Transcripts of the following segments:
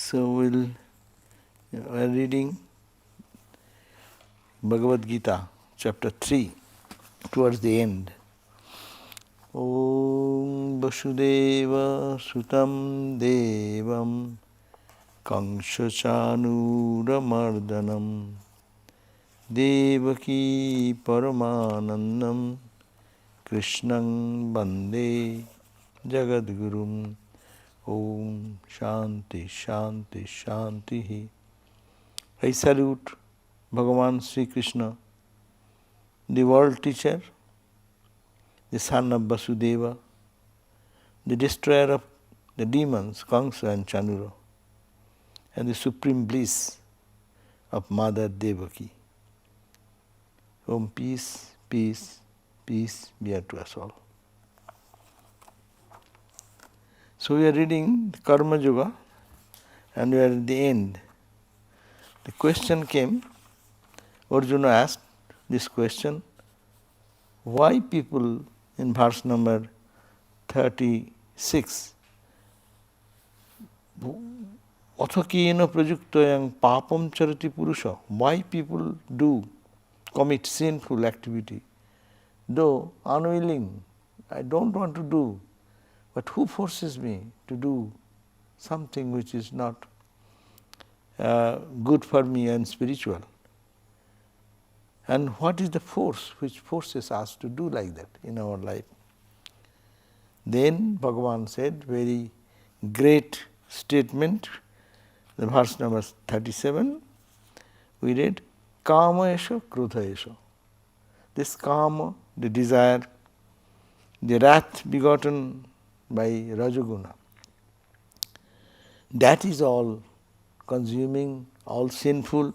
So we are reading Bhagavad Gita, chapter 3, towards the end. Om Vasudeva Sutam Devam Kangsha Chanuramardanam Devaki Paramanandam Krishnang Bande Jagadgurum. Om Shanti Shanti Shanti. I salute Bhagavan Sri Krishna, the world teacher, the son of Vasudeva, the destroyer of the demons, Kamsa and Chanura, and the supreme bliss of Mother Devaki. Om peace, peace, peace be unto us all. So we are reading the Karma Yoga and we are at the end. The question came, Arjuna asked this question, why people in verse number 36, Athakena prajuktoyang papam charati purusha, why people do commit sinful activity, though unwilling, I don't want to do, but who forces me to do something which is not good for me and spiritual? And what is the force which forces us to do like that in our life? Then Bhagavan said, very great statement, the verse number 37, we read, Kama esha, Krodha esha. This Kama, the desire, the wrath begotten by Rajaguna, that is all consuming, all sinful.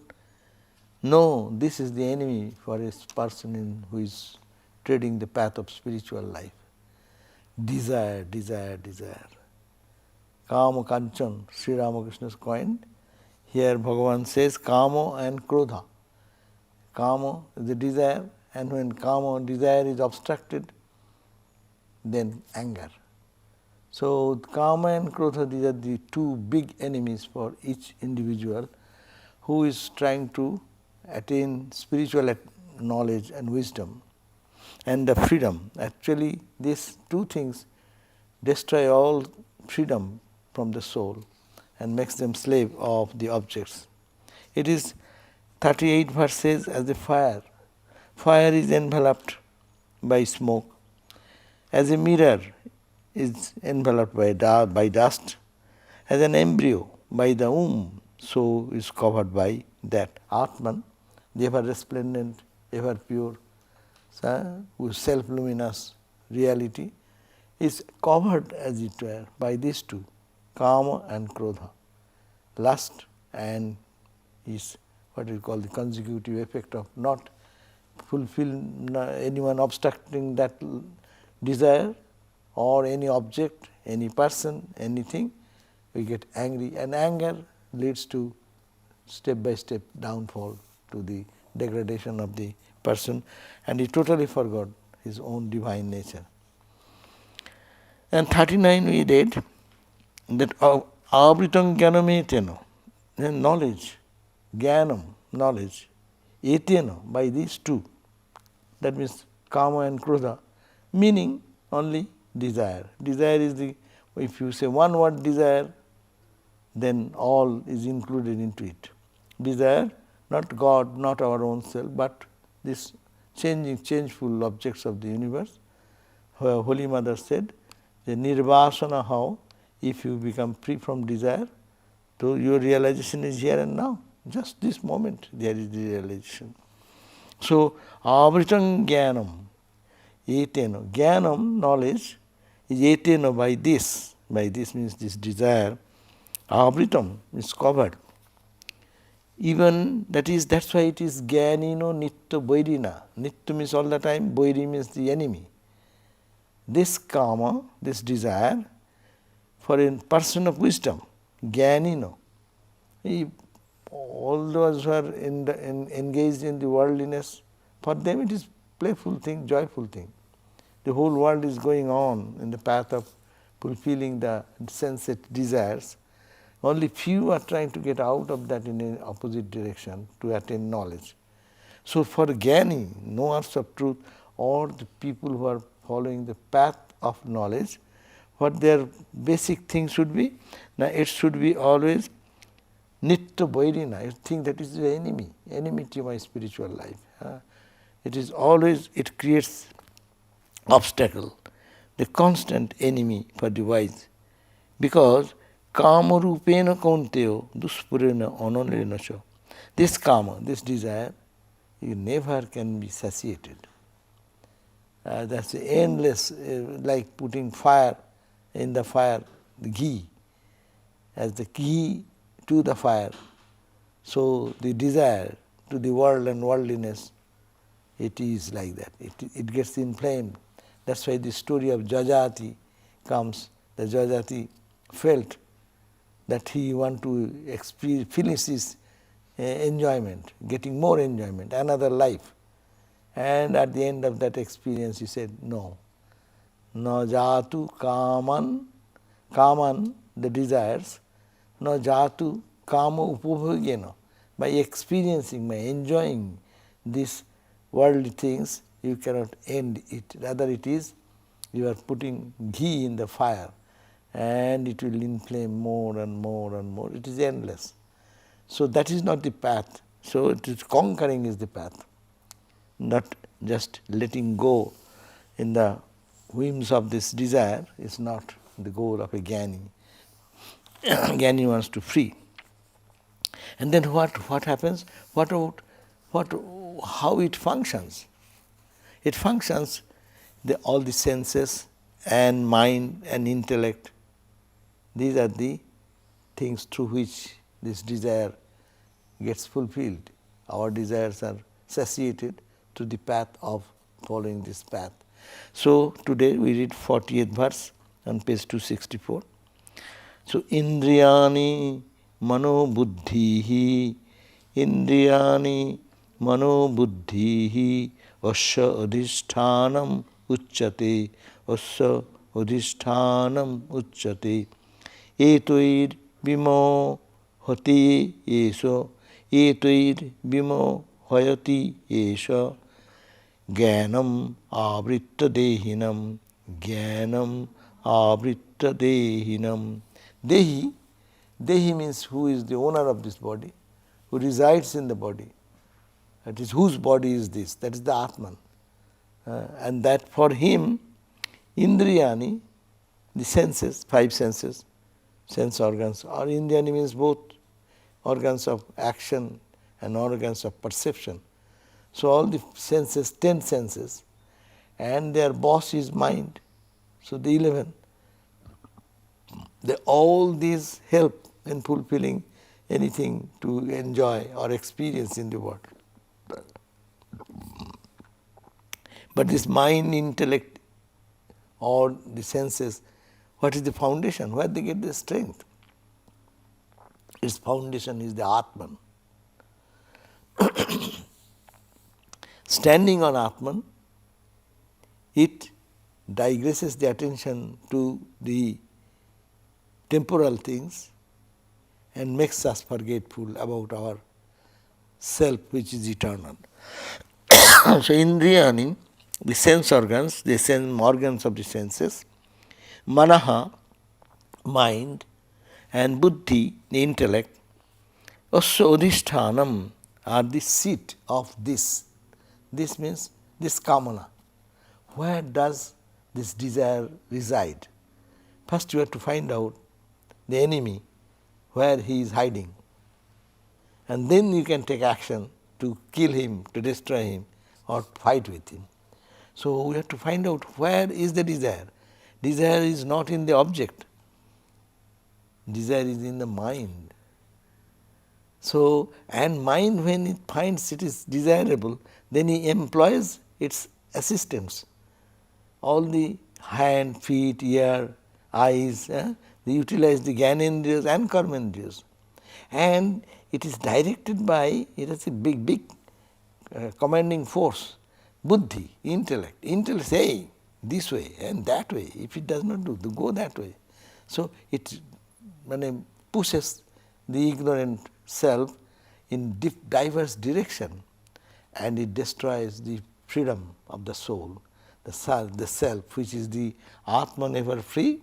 No, this is the enemy for a person who is treading the path of spiritual life. Desire, desire, desire. Kama Kanchan, Sri Ramakrishna's coin. Here Bhagavan says Kama and Krodha. Kama is the desire, and when Kama, desire, is obstructed, then anger. So Kama and Krodha, these are the two big enemies for each individual who is trying to attain spiritual knowledge and wisdom and the freedom. Actually, these two things destroy all freedom from the soul and makes them slave of the objects. It is 38 verse says, as a fire. Fire is enveloped by smoke. As a mirror is enveloped by dust. As an embryo by the womb, so is covered by that. Atman, the ever resplendent, ever pure, whose self-luminous reality, is covered as it were by these two, Kama and Krodha. Lust and is what we call the consecutive effect of not anyone obstructing that desire or any object, any person, anything, we get angry, and anger leads to step by step downfall to the degradation of the person, and he totally forgot his own divine nature. And 39 we read that avritam jnanam etena, knowledge, jnanam, knowledge, etena, by these two, that means Kama and Krodha, meaning only desire. Desire is the, if you say one word desire, then all is included into it. Desire, not God, not our own self, but this changeful objects of the universe. Where Holy Mother said, the nirvasana, how, if you become free from desire, so your realization is here and now. Just this moment there is the realization. So, avritam jnanam, etena, jnanam, knowledge, is etena by this. By this means this desire. Avritam is covered. Even that's why it is jnanino nitya vairina. Nitya means all the time, vairi means the enemy. This Kama, this desire, for a person of wisdom, jnanino, all those who are engaged in the worldliness, for them it is playful thing, joyful thing. The whole world is going on in the path of fulfilling the sensate desires. Only few are trying to get out of that in an opposite direction to attain knowledge. So for Jnani, knowers of truth, or the people who are following the path of knowledge, what their basic thing should be? Now it should be always Nitya Vairina. I think that is the enemy to my spiritual life. It is always, it creates obstacle, the constant enemy for the wise. Because kama rupena kaunteo duspurena ananena cha. This kama, this desire, you never can be satiated. That's endless, like putting fire in the fire, the ghee, as the key to the fire. So the desire to the world and worldliness, it is like that. It gets inflamed. That's why the story of Jajati comes. The Jajati felt that he want to finish his enjoyment, getting more enjoyment, another life. And at the end of that experience he said, no. Na jatu kaman, the desires, na jatu kama upabhogena. By experiencing, by enjoying these worldly things, you cannot end it. Rather it is, you are putting ghee in the fire and it will inflame more and more and more. It is endless. So that is not the path. So it is conquering is the path. Not just letting go in the whims of this desire is not the goal of a Jnani. Jnani wants to free. And then what happens? How it functions? It functions, all the senses and mind and intellect. These are the things through which this desire gets fulfilled. Our desires are satiated to the path of following this path. So today we read 40th verse on page 264. So Indriyani mano buddhihi, Indriyani mano buddhihi, asya adhishthanam uchyate, asya adhishthanam uchyate, etoir bimo hati esha, etoir bimo hayati esha, jnanam avritta dehinam, jnanam avritta dehinam. Dehi means who is the owner of this body, who resides in the body. That is, whose body is this? That is the Atman. And that for him, Indriyani, the senses, 5 senses, sense organs, or Indriyani means both organs of action and organs of perception. So all the senses, 10 senses, and their boss is mind. So the 11. All these help in fulfilling anything to enjoy or experience in the world. But this mind, intellect, or the senses, what is the foundation? Where they get the strength? Its foundation is the Atman. Standing on Atman, it digresses the attention to the temporal things and makes us forgetful about our self which is eternal. So Indriyani, the sense organs, the organs of the senses, manaha, mind, and buddhi, the intellect, also adhishthanam, are the seat of this. This means this kamana. Where does this desire reside? First you have to find out the enemy, where he is hiding. And then you can take action to kill him, to destroy him, or fight with him. So we have to find out where is the desire. Desire is not in the object. Desire is in the mind. So, and mind, when it finds it is desirable, then he employs its assistants. All the hand, feet, ear, eyes, they utilize the Jnanendriyas and Karmendriyas. And it is directed by, it has a big commanding force, buddhi, intellect. Intellect say this way and that way. If it does not do, go that way. So it pushes the ignorant self in diverse direction, and it destroys the freedom of the soul, the self, which is the Atma never free.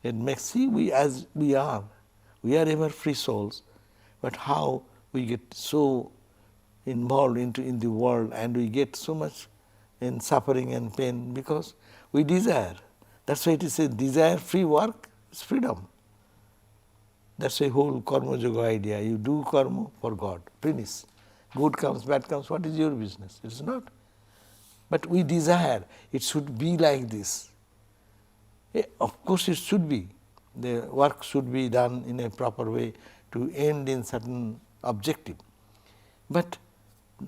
It makes, see, we are ever free souls, but how we get so involved in the world, and we get so much in suffering and pain because we desire. That's why it is a desire-free work is freedom. That's a whole karma yoga idea. You do karma for God, finish. Good comes, bad comes, what is your business? It is not. But we desire, it should be like this. Of course it should be. The work should be done in a proper way to end in certain objective. But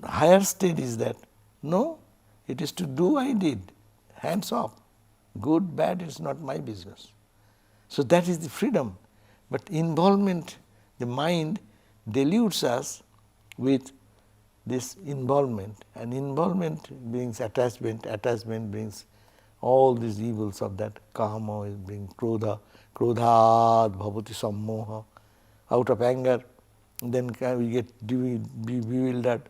higher state is that, no, it is to do I did, hands off. Good, bad is not my business. So that is the freedom. But involvement, the mind deludes us with this involvement, and involvement brings attachment, attachment brings all these evils of that. Kama brings krodha, krodhat bhavati sammoha. Out of anger, then we get bewildered,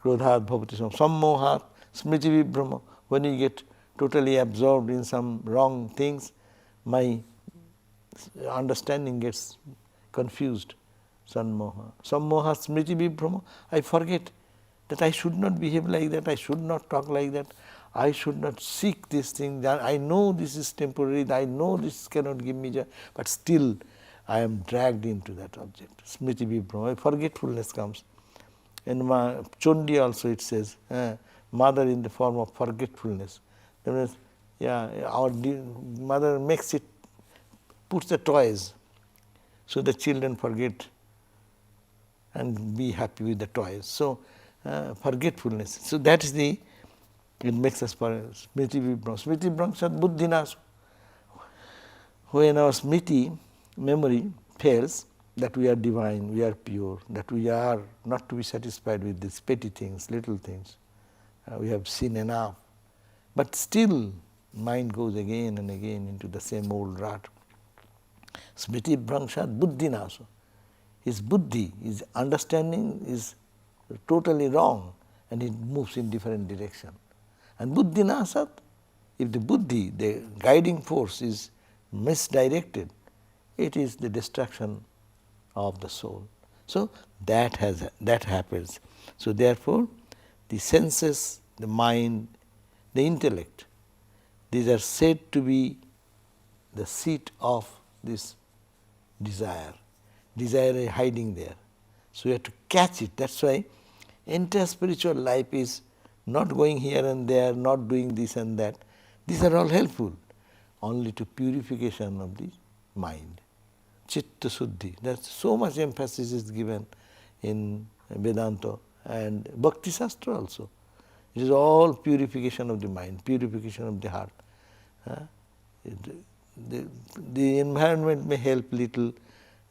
krodhat bhavati sammohat, smriti vibhrama. When we get totally absorbed in some wrong things, my understanding gets confused. Sammoha. Sammoha smriti vibhrama. I forget that I should not behave like that, I should not talk like that, I should not seek this thing. I know this is temporary, I know this cannot give me joy, but still I am dragged into that object. Smriti vibhrama. Forgetfulness comes. In Chondi also it says, mother in the form of forgetfulness. That means, our mother makes it, puts the toys, so the children forget and be happy with the toys. So forgetfulness. So that is it makes us for smriti vibhrama. Smriti vibhrama buddhinasu. When our smriti, memory, fails, that we are divine, we are pure, that we are not to be satisfied with these petty things, little things. We have seen enough. But still, mind goes again and again into the same old rut. Smriti vibhrama buddhinasu. His buddhi, his understanding is totally wrong, and it moves in different direction. And buddhinasat, if the buddhi, the guiding force, is misdirected, it is the destruction of the soul. So that happens. So therefore, the senses, the mind, the intellect, these are said to be the seat of this desire. Desire is hiding there. So we have to catch it. That's why entire spiritual life is not going here and there, not doing this and that. These are all helpful only to purification of the mind. Chitta Suddhi. That's so much emphasis is given in Vedanta and Bhakti Shastra also. It is all purification of the mind, purification of the heart. The environment may help little.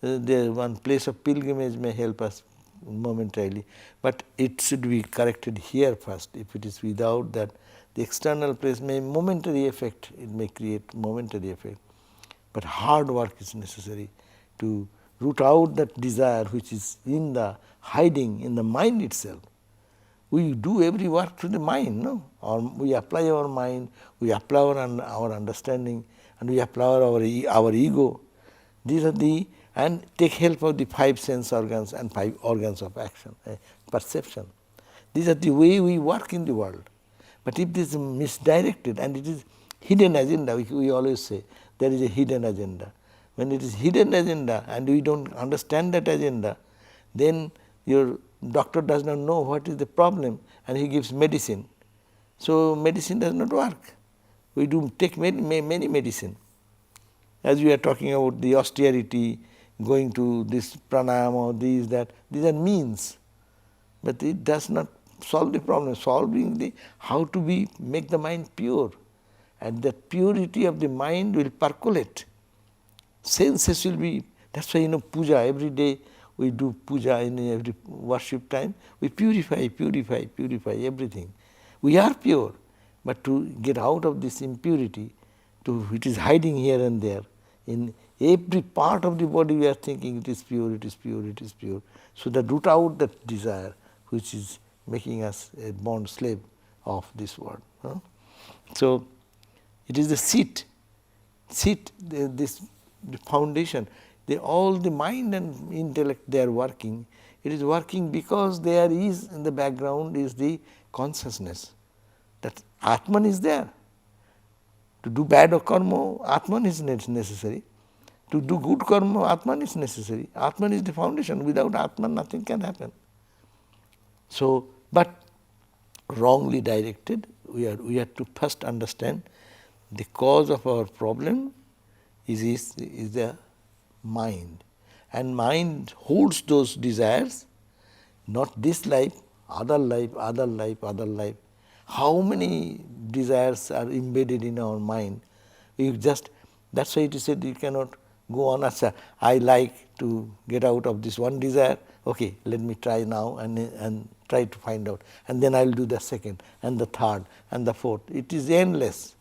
One place of pilgrimage may help us momentarily, but it should be corrected here first. If it is without that, the external place may momentary effect, it may create momentary effect. But hard work is necessary to root out that desire which is in the hiding in the mind itself. We do every work through the mind, no? Or we apply our mind, we apply our understanding, and we apply our ego. These are and take help of the 5 sense organs and 5 organs of action, perception. These are the way we work in the world. But if this is misdirected and it is hidden agenda, we always say there is a hidden agenda. When it is hidden agenda and we don't understand that agenda, then your doctor does not know what is the problem and he gives medicine. So medicine does not work. We do take many medicine. As we are talking about the austerity, going to this pranayama, these are means. But it does not solve the problem. Solving how to make the mind pure. And that purity of the mind will percolate. Senses will be, that's why puja, every day we do puja in every worship time, we purify everything. We are pure, but to get out of this impurity, which is hiding here and there, in Every part of the body we are thinking it is pure, it is pure, it is pure. So that root out that desire which is making us a bond slave of this world. So it is the seat, the foundation. All the mind and intellect they are working. It is working because there is in the background is the consciousness that Atman is there. To do bad karma, Atman is necessary. To do good karma, Atman is necessary. Atman is the foundation. Without Atman, nothing can happen. So, but wrongly directed, we have to first understand the cause of our problem is the mind. And mind holds those desires, not this life, other life, other life, other life. How many desires are embedded in our mind? That's why it is said you cannot go on as I like to get out of this one desire. Okay, let me try now and try to find out. And then I will do the second and the third and the fourth. It is endless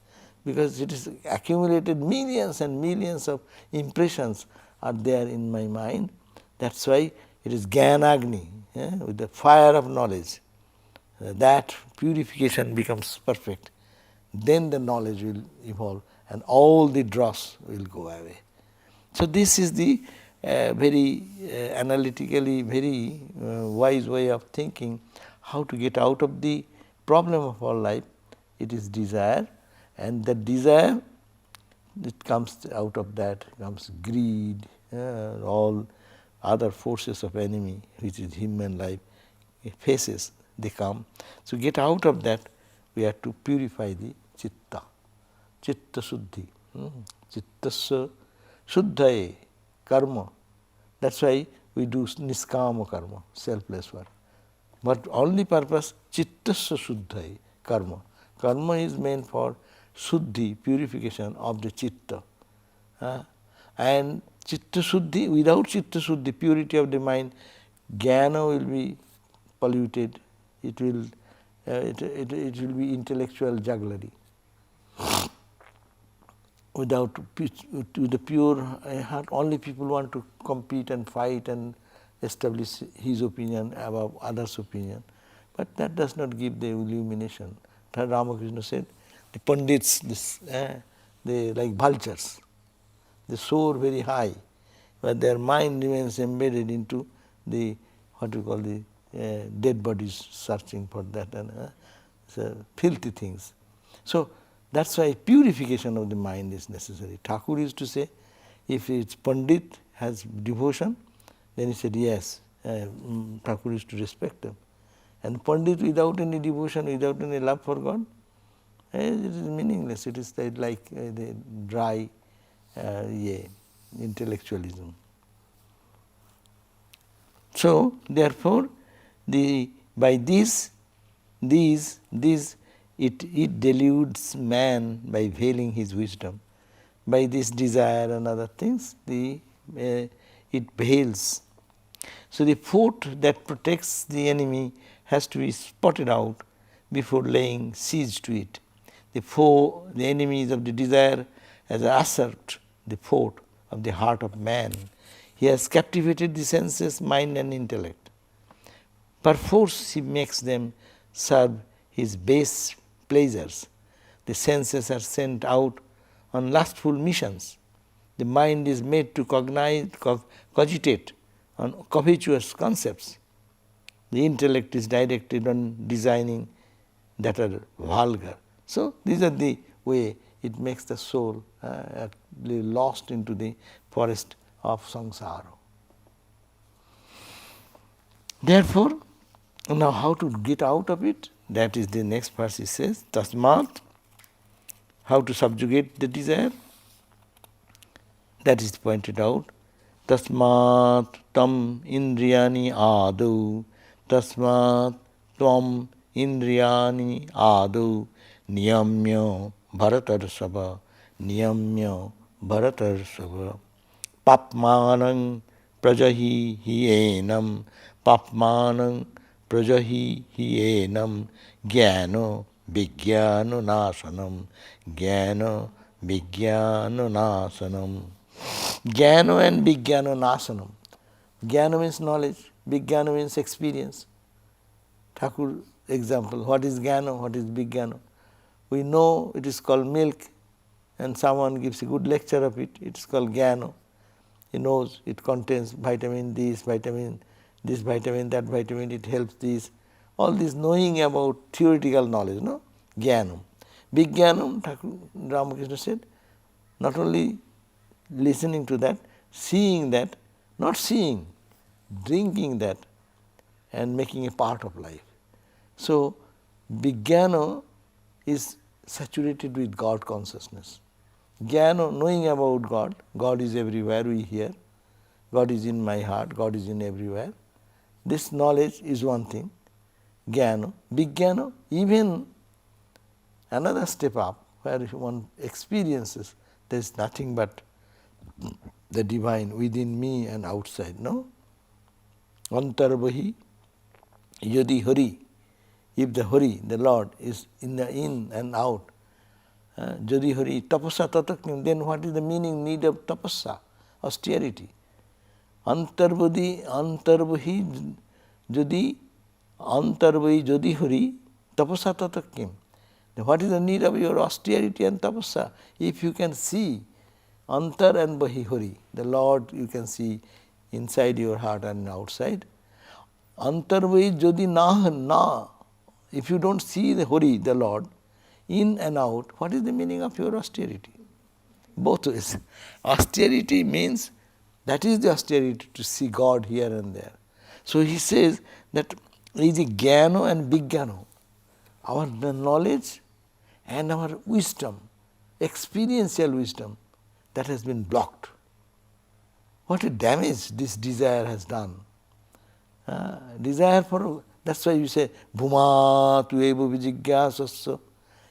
because it is accumulated millions and millions of impressions are there in my mind. That's why it is Jnana-Agni, with the fire of knowledge. That purification becomes perfect. Then the knowledge will evolve and all the dross will go away. So this is the very analytically very wise way of thinking how to get out of the problem of our life. It is desire, and the desire, it comes out of that comes greed, all other forces of enemy which is human life faces, they come. So get out of that, we have to purify the chitta, chitta suddhi, chittasya shuddhaye karma. That's why we do niskama karma, selfless work. But only purpose chittasya shuddhaye karma. Karma is meant for shuddhi, purification of the chitta. And chitta shuddhi, without chitta shuddhi, purity of the mind, jnana will be polluted. It will be intellectual jugglery. With the pure heart, only people want to compete and fight and establish his opinion above others' opinion. But that does not give the illumination. Ramakrishna said, the Pandits, they like vultures. They soar very high, but their mind remains embedded into the, what we call the dead bodies, searching for that and filthy things. So that's why purification of the mind is necessary. Thakur used to say, if its Pandit has devotion, then he said yes. Thakur used to respect them. And Pandit without any devotion, without any love for God, it is meaningless. It is like the dry intellectualism. So therefore, by this it deludes man by veiling his wisdom. By this desire and other things, it veils. So the fort that protects the enemy has to be spotted out before laying siege to it. The enemies of the desire has assaulted the fort of the heart of man. He has captivated the senses, mind and intellect. Perforce he makes them serve his base pleasures. The senses are sent out on lustful missions. The mind is made to cogitate on covetous concepts. The intellect is directed on designing that are vulgar. So these are the way it makes the soul lost into the forest of samsara. Therefore, now how to get out of it? That is the next verse. He says, Tasmat, how to subjugate the desire? That is pointed out. Tasmat tam indriyani adu, tasmat tvam indriyani adu, niyamya bharatarsava, niyamya bharatarsava, papmanang prajahi hiyenam, papmanang prajahi hiyenam, jnano vijnano nasanam, jnano vijnano nasanam. Jnana and Vijnana Nasanam. Jnana means knowledge, Vijnana means experience. Thakur example, what is Jnana, what is Vijnana? We know it is called milk, and someone gives a good lecture of it, it is called Jnana. He knows it contains vitamin this, vitamin, that vitamin, it helps this. All this knowing about theoretical knowledge, no? Jnanam. Vijnanam, Ramakrishna said, not only listening to that, seeing that, not seeing, drinking that and making a part of life. So, Vijnana is saturated with God consciousness. Jnana, knowing about God, God is everywhere, we hear, God is in my heart, God is in everywhere. This knowledge is one thing, Jnana. Vijnana, even another step up, where one experiences there is nothing but the divine within me and outside, no? Antarbahi, yadi hari, if the Hari, the Lord, is in the in and out, Jadi Hari, tapasa tataknim, then what is the meaning, need of tapasa, austerity? Antarbahi, jadi Hari, tapasa tataknim. What is the need of your austerity and tapasa? If you can see Antar and Bahi Hari, the Lord you can see inside your heart and outside. Antar Bahi Jodi na, if you don't see the Hari, the Lord, in and out, what is the meaning of your austerity? Both ways. Austerity means, that is the austerity, to see God here and there. So he says that is a Jnana and Vijnana, our knowledge and our wisdom, experiential wisdom, that has been blocked. What a damage this desire has done. Desire for, that's why you say, Bhuma tu evo vijiggyasasya.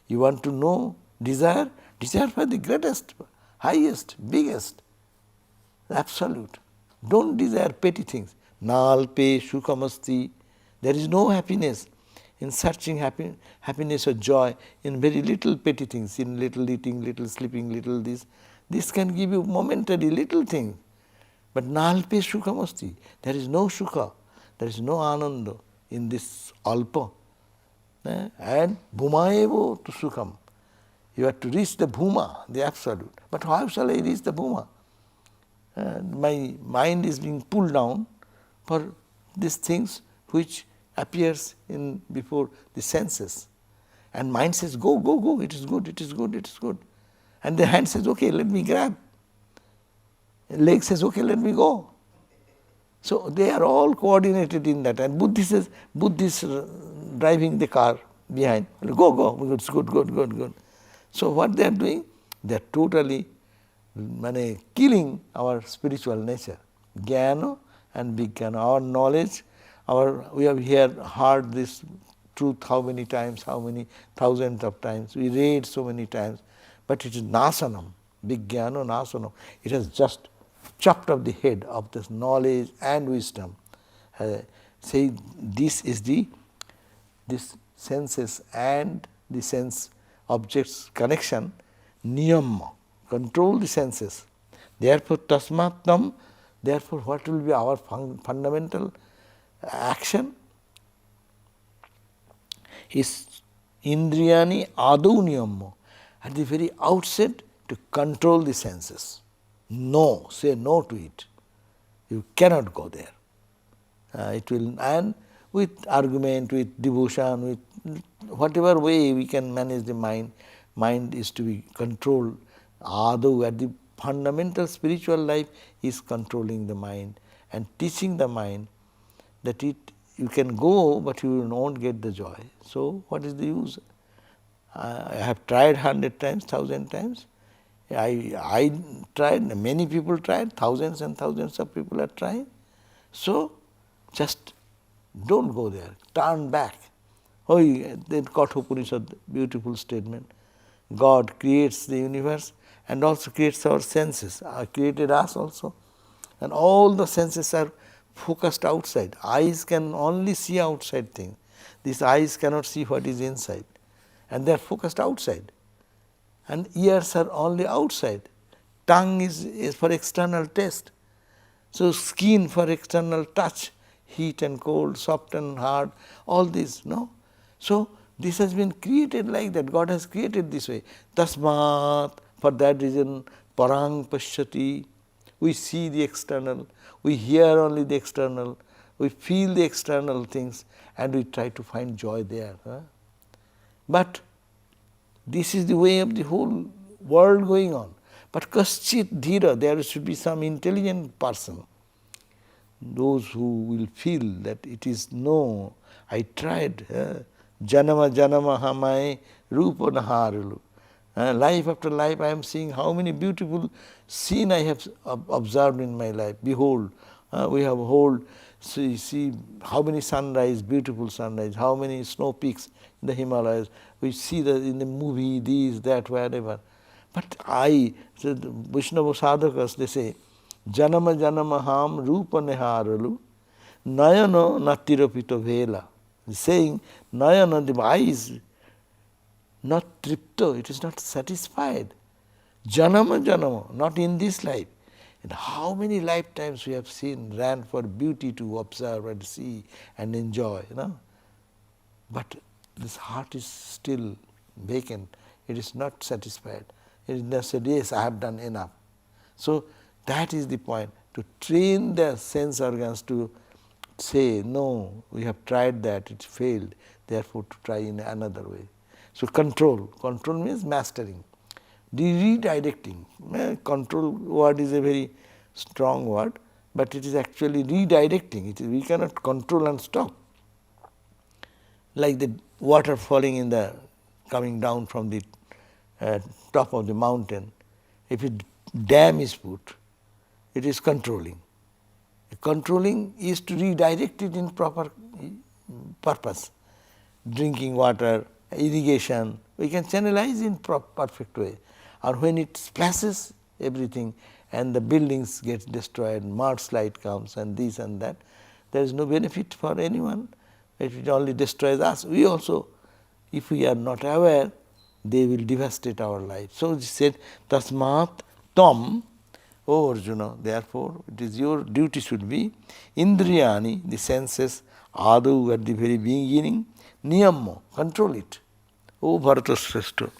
You want to know desire? Desire for the greatest, highest, biggest, absolute. Don't desire petty things. Nalpe sukhamasti. There is no happiness in searching happiness or joy in very little petty things, in little eating, little sleeping, little this. This can give you momentary little thing. But nalpe sukhamasti. There is no sukha, there is no ananda in this alpa. And bhumaevo to sukham. You have to reach the bhuma, the absolute. But how shall I reach the bhuma? My mind is being pulled down for these things which appears in before the senses. And mind says, go, go, go, it is good, it is good, it is good. And the hand says, okay, let me grab. Leg says, okay, let me go. So they are all coordinated in that. And Buddhi says, Buddhi is driving the car behind. Go, go, it's good, good, good, good. So what they are doing? They are totally killing our spiritual nature. Jnana and Vijnana, our knowledge, we have heard this truth how many times, how many thousands of times. We read so many times. But it is nasanam, Vijnana nasanam. It has just chopped off the head of this knowledge and wisdom. Say this is this senses and the sense objects connection, niyam, control the senses. Therefore, tasmattam, therefore what will be our fundamental action? Is indriyani adu niyam, at the very outset to control the senses. No, say no to it. You cannot go there. It will, and with argument, with devotion, with whatever way we can manage the mind, mind is to be controlled. Adu, at the fundamental spiritual life, is controlling the mind and teaching the mind that you can go, but you won't get the joy. So what is the use? I have tried 100 times, 1,000 times. I tried, many people tried, thousands and thousands of people are trying. So just don't go there, turn back. Oh, then Kathopanishad, beautiful statement. God creates the universe and also creates our senses, created us also. And all the senses are focused outside. Eyes can only see outside things. These eyes cannot see what is inside. And they are focused outside. And ears are only outside. tongue is for external taste. So skin for external touch, heat and cold, soft and hard, all this, no? So this has been created like that. God has created this way. Tasmat, for that reason, parang pashyati. We see the external, we hear only the external, we feel the external things, and we try to find joy there. Huh? But this is the way of the whole world going on. But kaschit dhira, there should be some intelligent person. Those who will feel that it is no, I tried. Janama janama hamai rupa naharalu. Life after life I am seeing how many beautiful scene I have observed in my life. Behold, we have see how many sunrise, beautiful sunrise, how many snow peaks in the Himalayas. We see that in the movie, this, that, wherever. But so the Vaishnava sadhakas, they say, Janama janama ham rupa neharalu, nayana natirapito vela. Saying, nayana, the eye is not tripto, it is not satisfied. Janama janama, not in this life. And how many lifetimes we have seen, ran for beauty to observe and see and enjoy, you know. But this heart is still vacant, it is not satisfied. It is not said, yes, I have done enough. So that is the point, to train the sense organs to say, no, we have tried that, it failed, therefore to try in another way. So control means mastering. Redirecting. Control word is a very strong word, but it is actually redirecting. We cannot control and stop. Like the water falling coming down from the top of the mountain. If a dam is put, it is controlling. Controlling is to redirect it in proper purpose. Drinking water, irrigation, we can channelize in perfect way. Or when it splashes everything and the buildings get destroyed, mudslide comes and this and that, there is no benefit for anyone. It only destroys us. We also, if we are not aware, they will devastate our life. So he said, Tasmat Tam, O Arjuna, therefore it is your duty should be, Indriyani, the senses, Adu at the very beginning, Niyammo, control it. O Bharata Shrestha,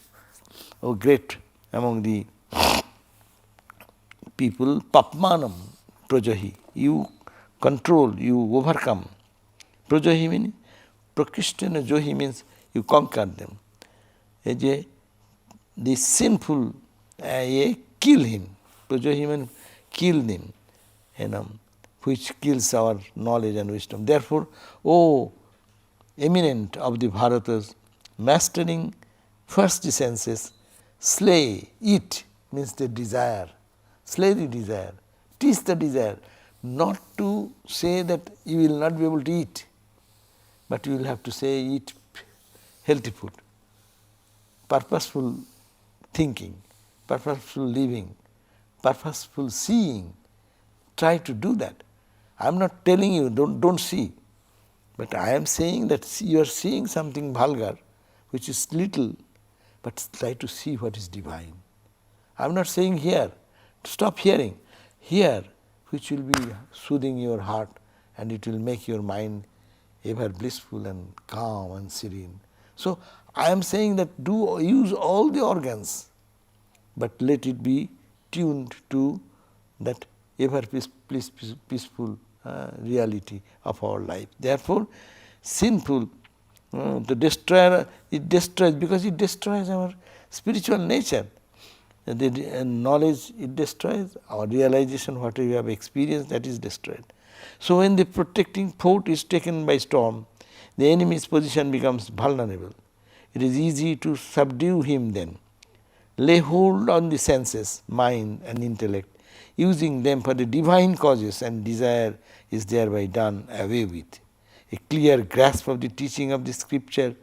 O great among the people, Papmanam Prajahi, you control, you overcome. Prajahi means, Prakrishtana Johi means you conquer them. The sinful, kill him. Prajahi means kill them, which kills our knowledge and wisdom. Therefore, O eminent of the Bharatas, mastering first the senses, slay, eat, means the desire. Slay the desire, teach the desire, not to say that you will not be able to eat, but you will have to say eat healthy food, purposeful thinking, purposeful living, purposeful seeing. Try to do that. I am not telling you don't see, but I am saying that you are seeing something vulgar, which is little, but try to see what is divine. I am not saying here, stop hearing. Hear, which will be soothing your heart, and it will make your mind ever blissful and calm and serene. So I am saying that use all the organs, but let it be tuned to that ever peaceful reality of our life. Therefore, sinful, the destroyer, it destroys, because it destroys our spiritual nature. The knowledge, it destroys, our realization, what we have experienced, that is destroyed. So when the protecting fort is taken by storm, the enemy's position becomes vulnerable. It is easy to subdue him then. Lay hold on the senses, mind and intellect, using them for the divine causes, and desire is thereby done away with. A clear grasp of the teaching of the scripture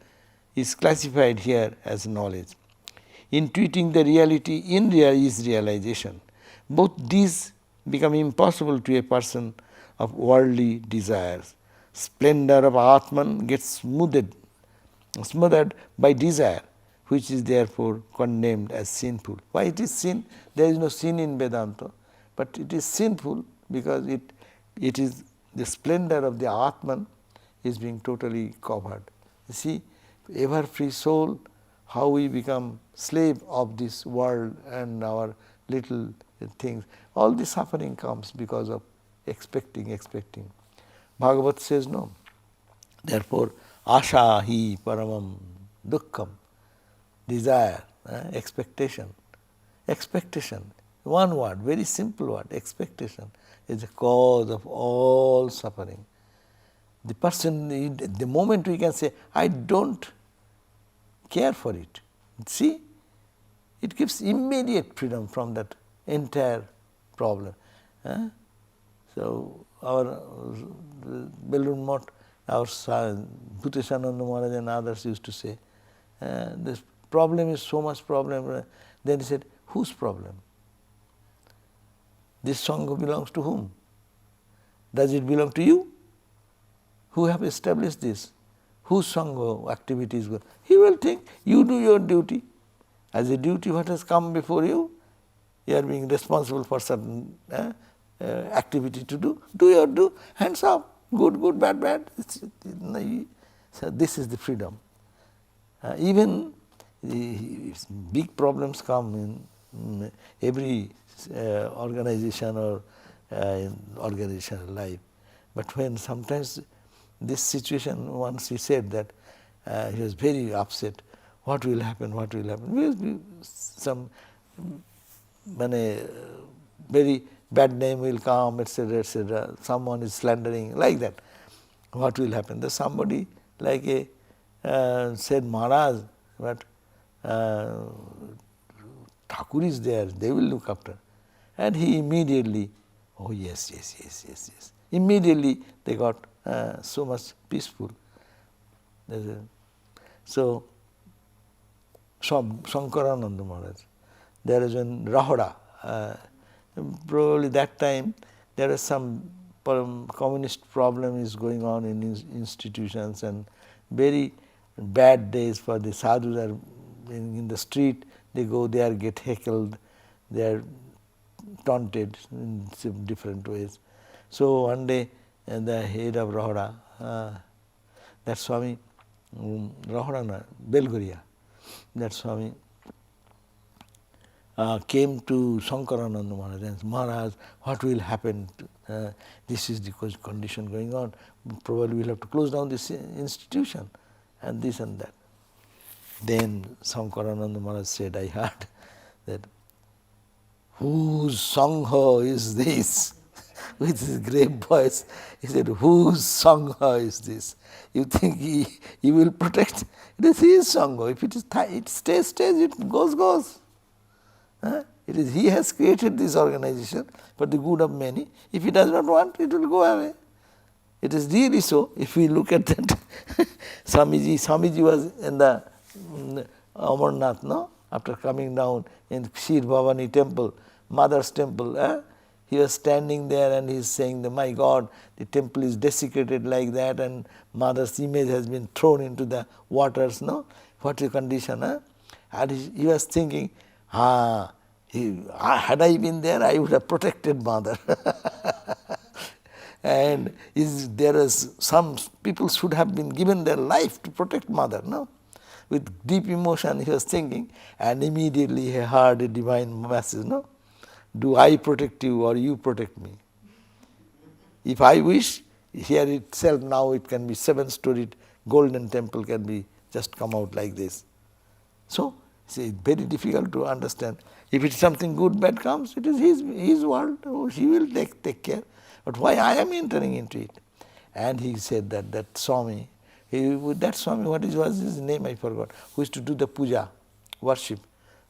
is classified here as knowledge. Intuiting the reality in is realization. Both these become impossible to a person of worldly desires. Splendor of Atman gets smothered by desire, which is therefore condemned as sinful. Why it is sin? There is no sin in Vedanta, but it is sinful because it is the splendor of the Atman is being totally covered. You see, ever free soul, how we become slave of this world and our little things. All the suffering comes because of expecting. Bhagavat says no. Therefore, asha hi paramam dukkham, desire, expectation. One word, very simple word, expectation is the cause of all suffering. The person, the moment we can say, I don't care for it, see, it gives immediate freedom from that entire problem. So our Belur Math, our Bhuteshananda Maharaj and others used to say, this problem is so much problem. Then he said, whose problem? This Sangha belongs to whom? Does it belong to you? Who have established this? Whose Sangha activities go? He will think, you do your duty. As a duty what has come before you, you are being responsible for certain activity to do. Do your do, hands up, good, bad. So this is the freedom. Even big problems come in every organization or organizational life. But when sometimes this situation, once he said that he was very upset, what will happen? Will be some very bad name will come, etc. Someone is slandering, like that. What will happen? There's somebody like said Maharaj, but Thakur is there, they will look after. And he immediately, oh yes. Immediately they got so much peaceful. So, Shankarananda Maharaj, there is one Rahoda, probably that time there is some communist problem is going on in institutions and very bad days for the sadhus are in the street, they go there, get heckled, they are taunted in different ways. So one day the head of Rahoda, that Swami, Rahoda, Belguria, that Swami came to Shankarananda Maharaj and said, Maharaj, what will happen? This is the condition going on. Probably we'll have to close down this institution and this and that. Then Shankarananda Maharaj said, I heard that, whose Sangha is this? With his grave voice, he said, whose Sangha is this? You think he will protect? It is his Sangha. If it stays, it goes. It is he has created this organization for the good of many. If he does not want, it will go away. It is really so. If we look at that, Swamiji was in the Amarnath, no? After coming down in Kshir Bhavani temple, Mother's temple, he was standing there and he is saying, my God, the temple is desecrated like that and Mother's image has been thrown into the waters, no? What is the condition? And he was thinking, had I been there, I would have protected Mother. And there is some people should have been given their life to protect Mother, no? With deep emotion he was thinking, and immediately he heard a divine message, no? Do I protect you or you protect me? If I wish, here itself now it can be 7-storied golden temple can be just come out like this. So, it's very difficult to understand. If it's something good, bad comes, it is his world, he will take care. But why I am entering into it? And he said that Swami, what was his name, I forgot, who used to do the puja, worship.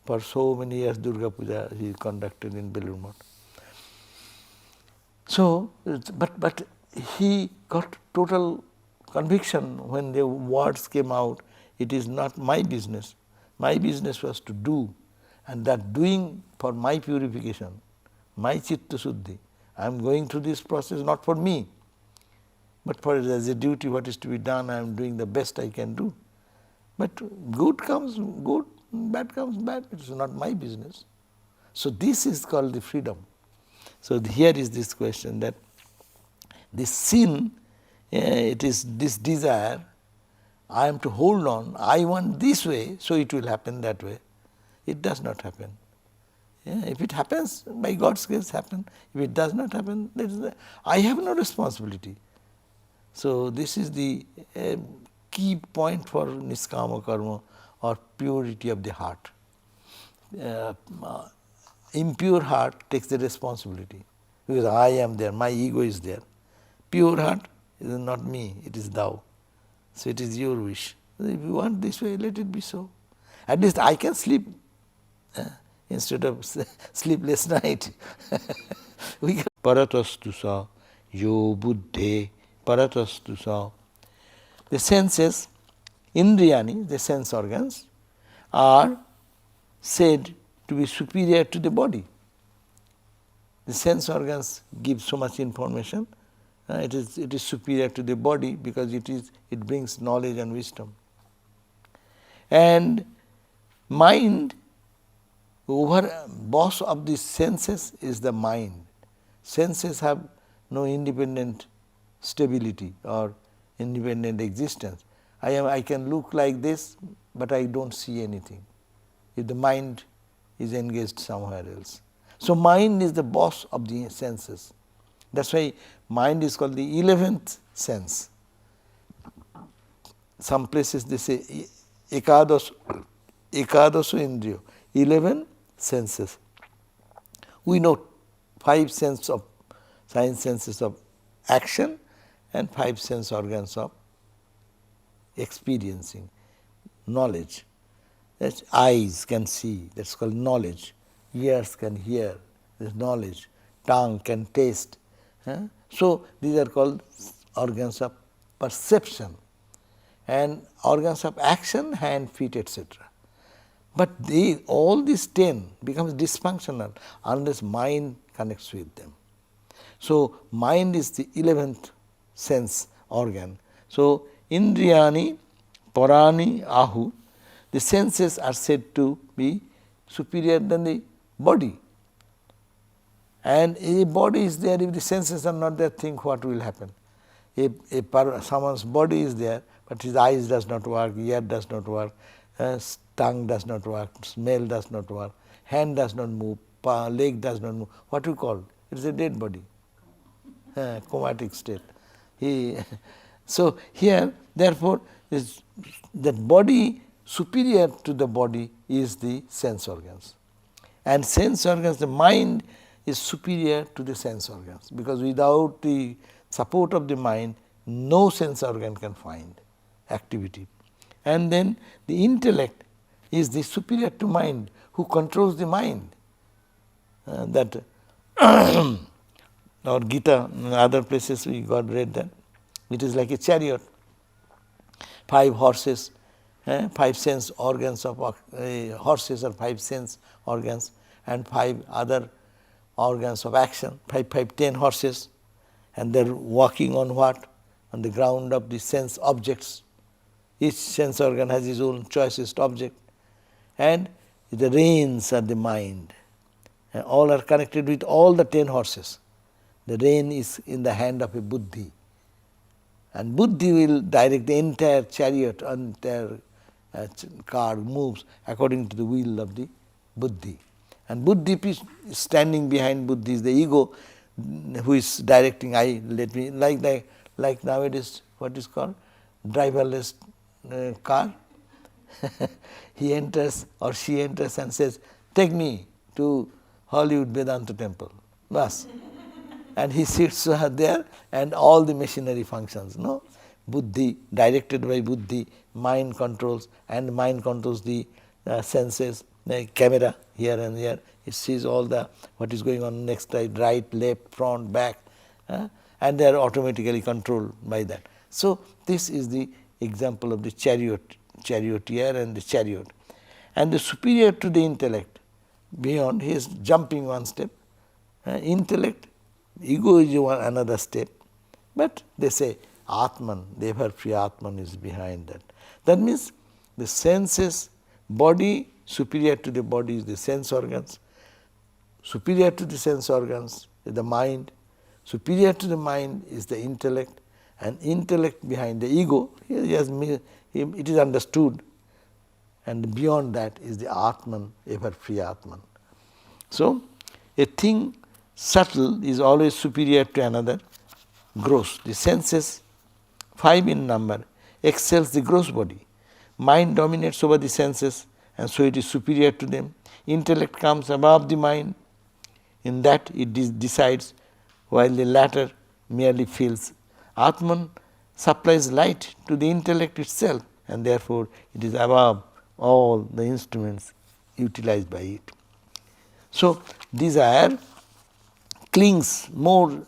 For so many years, Durga Puja he conducted in Belur Math. So, but he got total conviction when the words came out, it is not my business. My business was to do, and that doing for my purification, my chitta suddhi. I am going through this process not for me, but for as a duty what is to be done, I am doing the best I can do. But good comes, good. bad comes bad, it is not my business. So this is called the freedom. So here is this question that this sin, it is this desire, I am to hold on, I want this way, so it will happen that way. It does not happen. If it happens, by God's grace happen. If it does not happen, I have no responsibility. So this is the key point for niskama karma, or purity of the heart. Impure heart takes the responsibility, because I am there, my ego is there. Pure heart is not me, it is thou. So it is your wish. If you want this way, let it be so. At least I can sleep instead of sleepless night. Paratastusa yo buddhe paratastusa. The senses, indriyani, the sense organs, are said to be superior to the body. The sense organs give so much information. It is superior to the body because it brings knowledge and wisdom. And mind, boss of the senses is the mind. Senses have no independent stability or independent existence. I can look like this, but I don't see anything if the mind is engaged somewhere else. So mind is the boss of the senses. That's why mind is called the 11th sense. Some places they say ekadasu indriyo, 11 senses. We know 5 senses of action and 5 sense organs of experiencing, knowledge. That's eyes can see, that's called knowledge. Ears can hear, that's knowledge. Tongue can taste. So these are called organs of perception, and organs of action, hand, feet, etc. But all these 10 becomes dysfunctional unless mind connects with them. So mind is the 11th sense organ. So indriyani parani ahu, the senses are said to be superior than the body. And if the body is there, if the senses are not there, think what will happen. If someone's body is there, but his eyes does not work, ear does not work, tongue does not work, smell does not work, hand does not move, leg does not move, what do you call? It is a dead body, comatic state. So here, therefore, that body superior to the body is the sense organs. And sense organs, the mind is superior to the sense organs, because without the support of the mind, no sense organ can find activity. And then the intellect is the superior to mind, who controls the mind. That our Gita, in other places we got read that it is like a chariot, 5 horses, 5 sense organs of horses are 5 sense organs, and 5 other organs of action, 10 horses, and they are walking on what? On the ground of the sense objects. Each sense organ has its own choicest object, and the reins are the mind. And all are connected with all the 10 horses. The rein is in the hand of a buddhi, and buddhi will direct the entire chariot, entire car moves according to the will of the buddhi. And buddhi is standing behind buddhi is the ego, who is directing. Like nowadays, what is called driverless car. He enters or she enters and says, "Take me to Hollywood Vedanta temple." Bas. And he sits there, and all the machinery functions. No, buddhi, directed by buddhi, mind controls, and mind controls the senses. The camera here and here, it sees all the what is going on next side, right, left, front, back, and they are automatically controlled by that. So this is the example of the charioteer and the chariot. And the superior to the intellect, beyond, he is jumping one step. Intellect, ego is another step. But they say Atman, the ever free Atman is behind that. That means the senses, Body, superior to the body is the sense organs. Superior to the sense organs is the mind. Superior to the mind is the intellect. And intellect behind the ego, it is understood. And beyond that is the Atman, ever free Atman. So, a thing subtle is always superior to another gross. The senses, 5 in number, excels the gross body. Mind dominates over the senses, and so it is superior to them. Intellect comes above the mind. In that it decides, while the latter merely feels. Atman supplies light to the intellect itself, and therefore it is above all the instruments utilized by it. So, desire clings more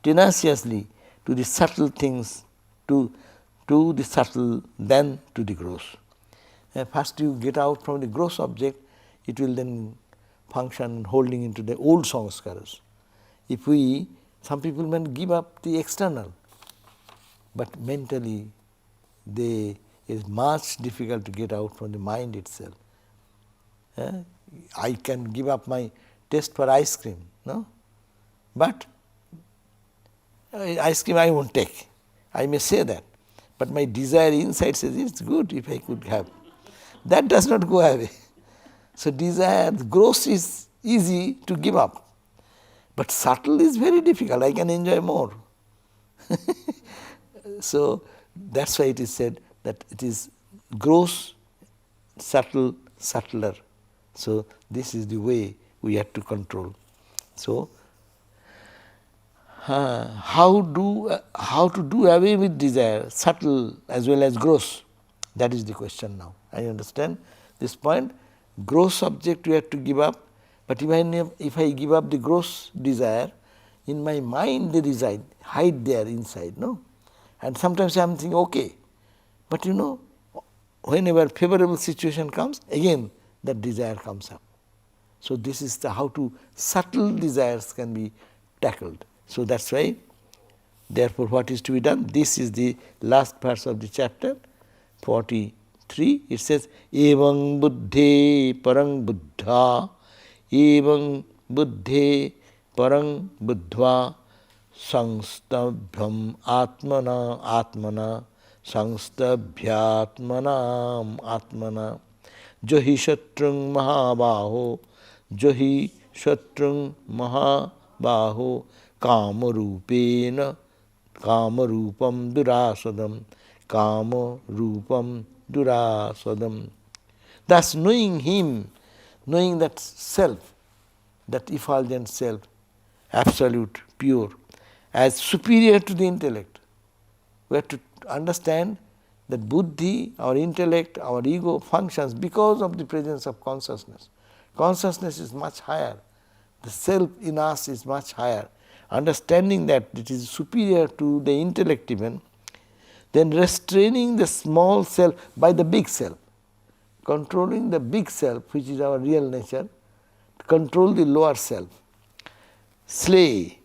tenaciously to the subtle things, to the subtle than to the gross. First you get out from the gross object, it will then function holding into the old samskaras. If some people may give up the external, but mentally it is much difficult to get out from the mind itself. I can give up my taste for ice cream, no? But ice cream I won't take. I may say that, but my desire inside says it's good if I could have. That does not go away. So desire, gross is easy to give up, but subtle is very difficult. I can enjoy more. So that's why it is said that it is gross, subtle, subtler. So this is the way we have to control. So how to do away with desire, subtle as well as gross? That is the question now. I understand this point. Gross object we have to give up, but even if I give up the gross desire, in my mind they reside, hide there inside, no? And sometimes I am thinking, okay, but whenever favorable situation comes, again that desire comes up. So this is how to subtle desires can be tackled. So that's why, therefore, what is to be done? This is the last verse of the chapter 43. It says, Evang buddhe parang buddha, evang buddhe parang buddhva, sangstabhyam atmana sangstabhyatmanam atmana, johi shatrung mahabaho, johi shatrung mahabaho, kamarupena kamarupam durasadam, kamarupam durasadam. Thus knowing him, knowing that self, that effulgent self, absolute, pure, as superior to the intellect, we have to understand that buddhi, our intellect, our ego functions because of the presence of consciousness. Consciousness is much higher. The self in us is much higher. Understanding that it is superior to the intellect even, then restraining the small self by the big self, controlling the big self which is our real nature, control the lower self, slay,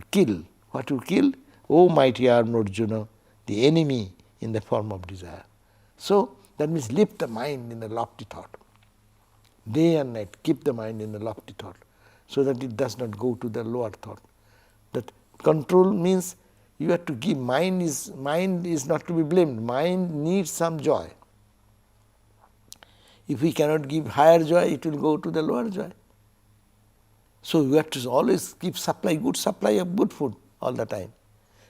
kill. What you kill? O mighty armed Arjuna, the enemy in the form of desire. So that means lift the mind in the lofty thought. Day and night keep the mind in the lofty thought, so that it does not go to the lower thought. That control means you have to give, mind is not to be blamed. Mind needs some joy. If we cannot give higher joy, it will go to the lower joy. So you have to always keep good supply of good food all the time.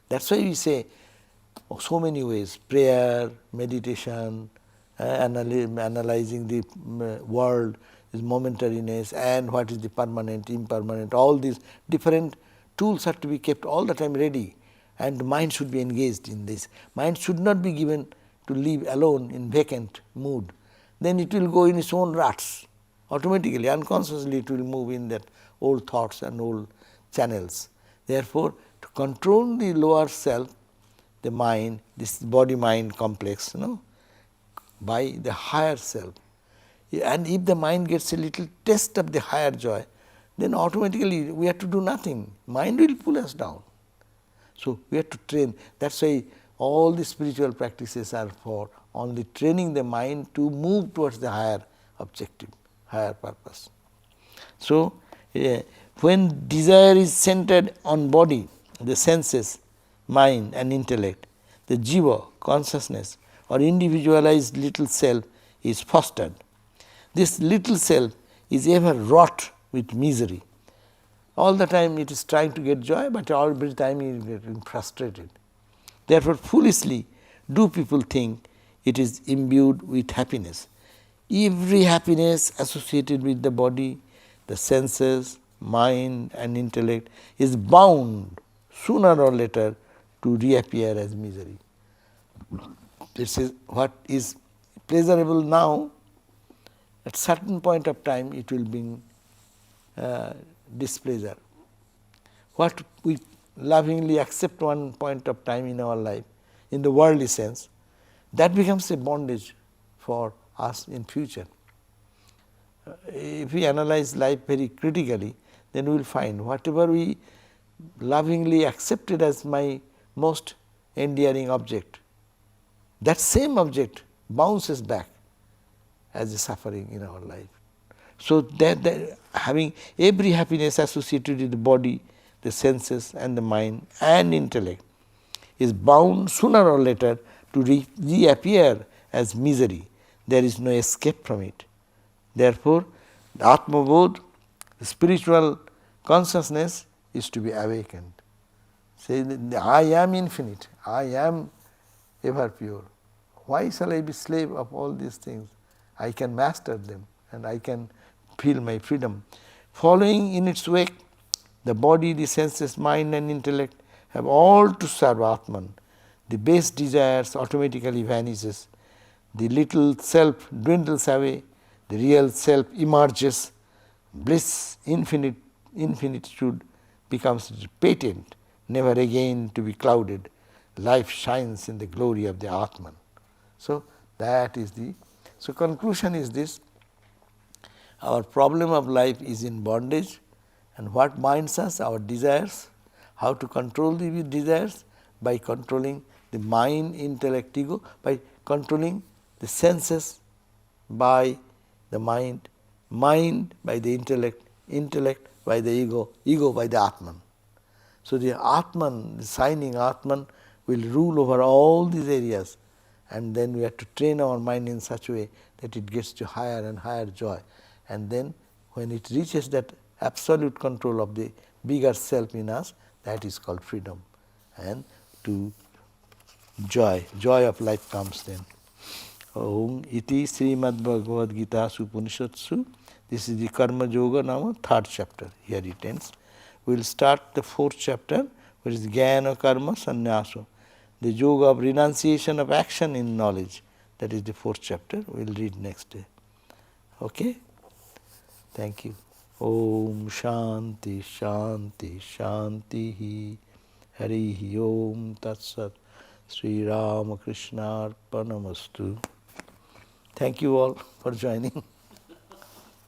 That's why we say so many ways, prayer, meditation, analyzing the world, is momentariness, and what is the permanent, impermanent, all these different tools have to be kept all the time ready, and the mind should be engaged in this. Mind should not be given to live alone in vacant mood. Then it will go in its own ruts. Automatically, unconsciously it will move in that old thoughts and old channels. Therefore, to control the lower self, the mind, this body-mind complex, by the higher self. And if the mind gets a little taste of the higher joy, then automatically we have to do nothing. Mind will pull us down. So we have to train. That's why all the spiritual practices are for only training the mind to move towards the higher objective, higher purpose. So, when desire is centered on body, the senses, mind and intellect, the jiva, consciousness or individualized little self is fostered. This little self is ever wrought with misery. All the time it is trying to get joy, but all the time it is getting frustrated. Therefore, foolishly do people think it is imbued with happiness. Every happiness associated with the body, the senses, mind and intellect is bound sooner or later to reappear as misery. This is what is pleasurable now, at certain point of time it will bring displeasure. What we lovingly accept one point of time in our life, in the worldly sense, that becomes a bondage for us in future. If we analyze life very critically, then we will find whatever we lovingly accepted as my most endearing object, that same object bounces back as a suffering in our life. So, that having every happiness associated with the body, the senses and the mind and intellect is bound sooner or later to reappear as misery. There is no escape from it. Therefore, the Atma-bodh, the spiritual consciousness is to be awakened. Say, I am infinite, I am ever pure. Why shall I be slave of all these things? I can master them and I can feel my freedom. Following in its wake, the body, the senses, mind and intellect have all to serve Atman. The base desires automatically vanishes. The little self dwindles away. The real self emerges. Bliss, infinitude becomes patent, never again to be clouded. Life shines in the glory of the Atman. So, that is the, so conclusion is this: our problem of life is in bondage, and what binds us? Our desires. How to control the desires? By controlling the mind, intellect, ego, by controlling the senses by the mind, mind by the intellect, intellect by the ego, ego by the Atman. So, the Atman, the shining Atman will rule over all these areas, and then we have to train our mind in such a way that it gets to higher and higher joy. And then when it reaches that absolute control of the bigger self in us, that is called freedom. And to joy of life comes then. Om iti Srimad Bhagavad Gita Upanishatsu. This is the Karma Yoga now, 3rd chapter. Here it ends. We will start the 4th chapter, which is Jnana Karma Sannyasa, the yoga of renunciation of action in knowledge. That is the 4th chapter. We will read next day. Okay? Thank you. Om Shanti Shanti Shanti Harihi Om Tat Sat Sri Ramakrishna Arpanamastu. Thank you all for joining.